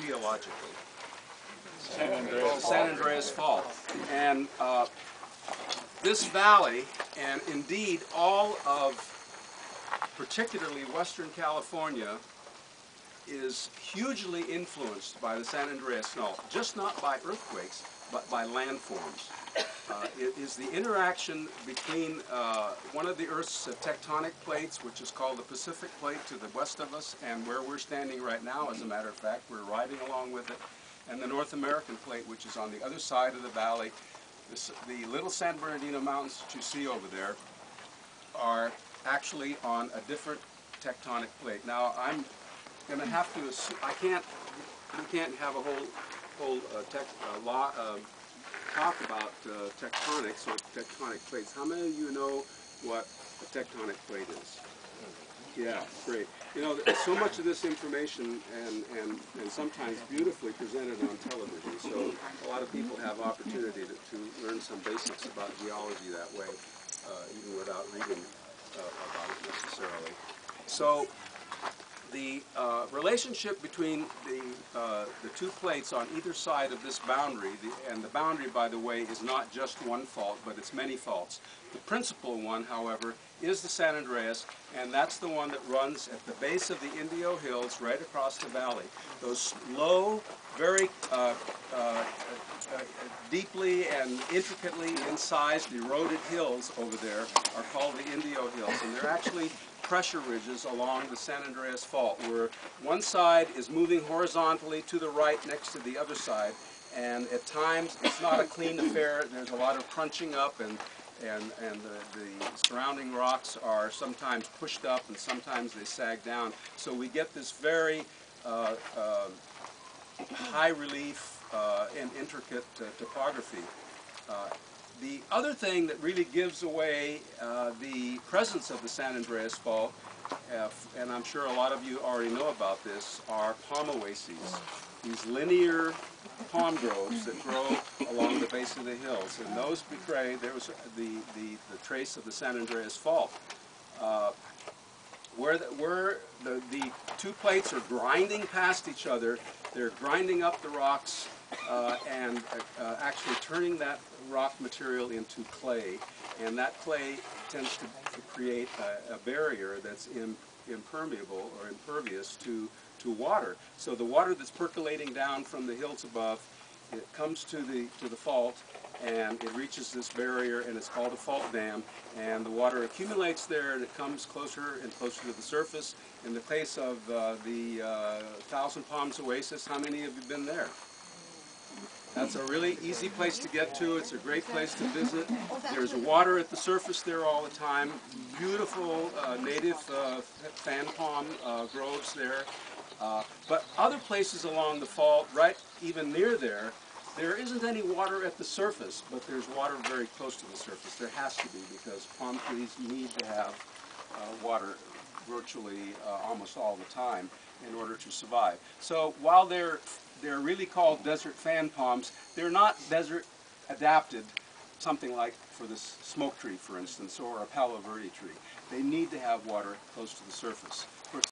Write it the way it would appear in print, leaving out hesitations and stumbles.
geologically? San Andreas Fault. And this valley, and indeed all of particularly Western California, is hugely influenced by the San Andreas Fault, just not by earthquakes, but by landforms. It is the interaction between one of the Earth's tectonic plates, which is called the Pacific Plate to the west of us, and where we're standing right now, as a matter of fact, we're riding along with it, and the North American Plate, which is on the other side of the valley. The little San Bernardino Mountains that you see over there are actually on a different tectonic plate. Now, I'm going to have to assume, we can't have a whole talk about tectonics or tectonic plates. How many of you know what a tectonic plate is? Yeah, great. You know, so much of this information and sometimes beautifully presented on television, so a lot of people have opportunity to learn some basics about geology that way, even without reading about it necessarily. So the relationship between the two plates on either side of this boundary, and the boundary, by the way, is not just one fault, but it's many faults. The principal one, however, is the San Andreas, and that's the one that runs at the base of the Indio Hills right across the valley. Those low, very deeply and intricately incised, eroded hills over there are called the Indio Hills, and they're actually pressure ridges along the San Andreas Fault, where one side is moving horizontally to the right next to the other side, and at times it's not a clean affair. There's a lot of crunching up, and the surrounding rocks are sometimes pushed up and sometimes they sag down. So we get this very high relief and intricate topography. The other thing that really gives away the presence of the San Andreas Fault, and I'm sure a lot of you already know about this, are palm oases. These linear palm groves that grow along the base of the hills, and those betray, there was the trace of the San Andreas Fault. Where the two plates are grinding past each other, they're grinding up the rocks and actually turning that rock material into clay, and that clay tends to create a barrier that's impermeable or impervious to water. So the water that's percolating down from the hills above, it comes to the fault, and it reaches this barrier, and it's called a fault dam, and the water accumulates there, and it comes closer and closer to the surface. In the case of the Thousand Palms Oasis, how many of you have been there? That's a really easy place to get to. It's a great place to visit. There's water at the surface there all the time. Beautiful native fan palm groves there. But other places along the fault, right even near there, there isn't any water at the surface, but there's water very close to the surface. There has to be, because palm trees need to have water virtually almost all the time in order to survive. So while they're really called desert fan palms, they're not desert adapted, something like for this smoke tree, for instance, or a Palo Verde tree. They need to have water close to the surface.